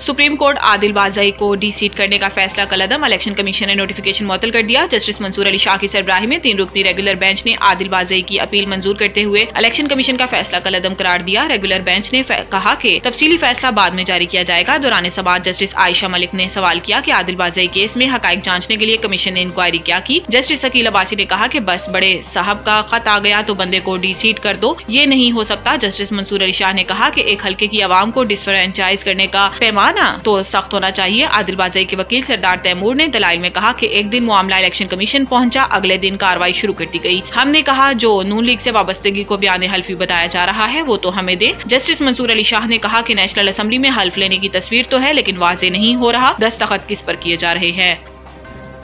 Supreme court Adil बाज़ई को D seat करने का फैसला कलअदम। इलेक्शन कमीशन ने नोटिफिकेशन मुअत्तल कर दिया। जस्टिस मंसूर अली शाह की सरबराही में 3 रुकनी रेगुलर बेंच ने आदिल बाज़ई की अपील मंजूर करते हुए इलेक्शन कमीशन का फैसला कलअदम करार दिया। रेगुलर बेंच ने कहा कि तफसीली फैसला बाद में जारी किया जाएगा। दौरान समाअत जस्टिस आयशा मलिक ने सवाल किया कि आदिल बाज़ई केस में हकाइक जांचने के लिए कमीशन ने इंक्वायरी क्या की। जस्टिस शकील अब्बासी ने कहा कि बस बड़े साहब का खत आ गया तो बंदे को डी सीट कर दो, ये नहीं हो सकता। जस्टिस मंसूर अली शाह ने कहा कि एक हल्के की आवाम को डिसफ्रेंचाइज करने का पैमाना तो सख्त होना चाहिए। आदिल बाज़ई के वकील सरदार तैमूर ने दलाइल में कहा कि एक दिन मामला इलेक्शन कमीशन पहुंचा, अगले दिन कार्रवाई शुरू कर दी गई। हमने कहा जो नून लीग से वाबस्तगी को बयान हल्फी बताया जा रहा है वो तो हमें दे। जस्टिस मंसूर अली शाह ने कहा कि नेशनल असेंबली में हल्फ लेने की तस्वीर तो है लेकिन वाज़ेह नहीं हो रहा दस्तखत किस पर किए जा रहे हैं।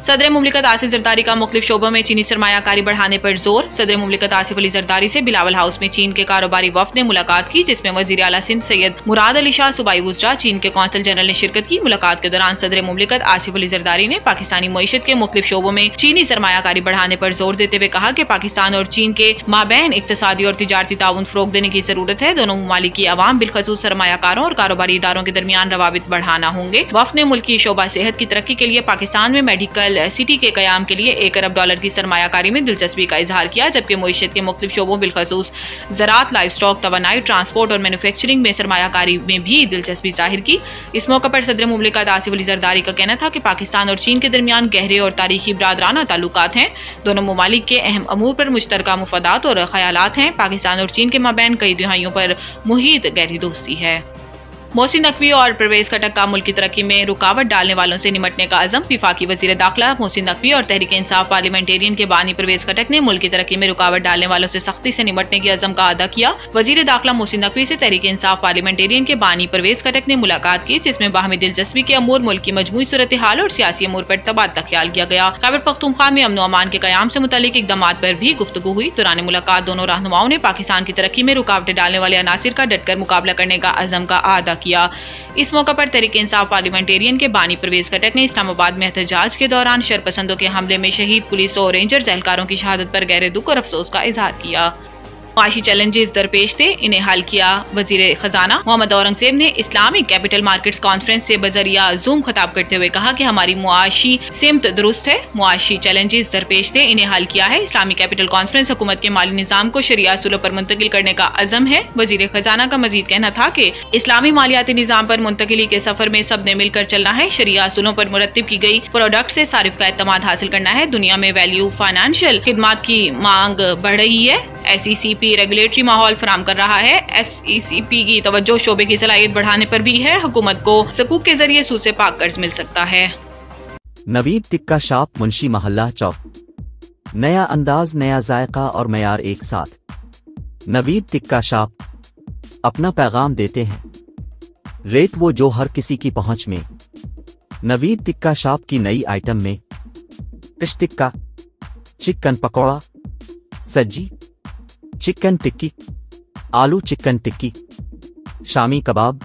सदर मुमलिकत आसिफ जरदारी का मुख्तलिफ शोबों में चीनी सरमायाकारी बढ़ाने पर जोर। सदर मुमलिकत आसिफ अली जरदारी से बिलावल हाउस में चीन के कारोबारी वफ्द ने मुलाकात की, जिसमें वजीर आला सिंध सैयद मुराद अली शाह सूबाई वज़रा, चीन के कौंसल जनरल ने शिरकत की। मुलाकात के दौरान सदर मुमलिकत आसिफ अली जरदारी ने पाकिस्तानी मईशत के मुख्तलिफ शोबों में चीनी सरमायाकारी बढ़ाने पर जोर देते हुए कहा कि पाकिस्तान और चीन के माबैन इक्तसादी और तिजारती ताउन फरोग देने की जरूरत है। दोनों ममालिक की अवाम बिलखसूस सरमायाकारों और कारोबारी इदारों के दरमियान रवाबित बढ़ाना होंगे। वफ्द ने मुल्क की शोबा सेहत की तरक्की के लिए पाकिस्तान में मेडिकल सिटी के कयाम के लिए $1 अरब की सरमायाकारी में दिलचस्पी का इजहार किया, जबकि मईशत के मुख्तलिफ शोबों बिलखसूस ज़राअत, लाइफ स्टॉक, तवानाई, ट्रांसपोर्ट और मैन्युफैक्चरिंग में सरमायाकारी में भी दिलचस्पी जाहिर की। इस मौके पर सदर मुमलिकत आसिफ अली जरदारी का कहना था कि पाकिस्तान और चीन के दरमियान गहरे और तारीखी बरादराना ताल्लुकात हैं। दोनों ममालिक के अहम अमूर पर मुश्तरका मुफादात और ख्यालात हैं। पाकिस्तान और चीन के माबैन कई दिहाइयों पर मुहीत गहरी दोस्ती है। मोहसिन नकवी और परवेज खटक का मुल्क की तरक्की में रुकावट डालने वालों से निमटने का अज़म। वफाकी वज़ीर दाखिला मोहसिन नकवी और तहरीक इंसाफ पार्लियामेंटेरियन के बानी परवेज खटक ने मुल्क की तरक्की में रुकावट डालने वालों से सख्ती से निमटने की अज़म का अदा किया। वज़ीर दाखिला मोहसिन नकवी से तहरीक इंसाफ पार्लियामेंटेरियन के बानी परवेज खटक ने मुलाकात की, जिसमें बाहमी दिलचस्पी के अमूर, मुल्क की मजमूई सूरत हाल और सियासी अमूर पर तबादला ख्याल किया गया। खैबर पख्तूनख्वा में अमन अमान के क़याम से मुतालिक इक़दामात पर भी गुफ्तगू हुई। दौरान मुलाकात दोनों रहनुमाओं ने पाकिस्तान की तरक्की में रुकावटें डालने वाले अनासिर का डटकर मुकाबला करने का अज़म का अदा किया। इस मौके पर तहरीक इंसाफ पार्लियामेंटेरियन के बानी परवेज खटक ने इस्लामाबाद में एहतजाज के दौरान शरपसंदों के हमले में शहीद पुलिस और रेंजर्स एहलकारों की शहादत पर गहरे दुख और अफसोस का इजहार किया। मुआशी चैलेंजेस दरपेश थे, इन्हें हल किया। वजीर खजाना मोहम्मद औरंगजेब ने इस्लामिक कैपिटल मार्केट्स कॉन्फ्रेंस से बजरिया जूम खिताब करते हुए कहा कि हमारी मुआशी सिमत दुरुस्त है, मुआशी चैलेंजेस दरपेश थे, इन्हें हल किया है। इस्लामिक कैपिटल कॉन्फ्रेंस हुकूमत के माली निज़ाम को शरिया असूलों पर मुंतकिल करने का अज़म है। वजीर खजाना का मजीद कहना था कि इस्लामी मालियाती निज़ाम पर मुंतकिली के सफर में सब ने मिलकर चलना है। शरिया असूलों पर मुरत्तिब की गई प्रोडक्ट से सारिफ का एतमाद हासिल करना है। दुनिया में वैल्यू फाइनेंशियल खिदमात की मांग बढ़ रही है। SECP रेगुलेटरी माहौल फराम कर रहा है। SECP की तवज्जो शोबे की सलाहियत बढ़ाने पर भी है। हुकूमत को सकूक के जरिए सूद से पाक कर्ज मिल सकता है। नवीद टिक्का शॉप, मुंशी महल्ला चौक। नया अंदाज, नया जायका और मयार एक साथ। नवीद टिक्का शॉप अपना पैगाम देते हैं, रेट वो जो हर किसी की पहुंच में। नवीद टिक्का शॉप की नई आइटम में फिश टिक्का, चिकन पकौड़ा, सज्जी, चिकन टिक्की, आलू चिकन टिक्की, शामी कबाब,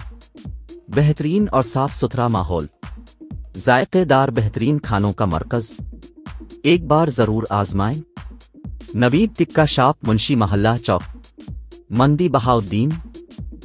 बेहतरीन और साफ सुथरा माहौल, जायकेदार बेहतरीन खानों का मरकज। एक बार जरूर आजमाएं। नवीद टिक्का शॉप, मुंशी महल्ला चौक, मंदी बहाउद्दीन।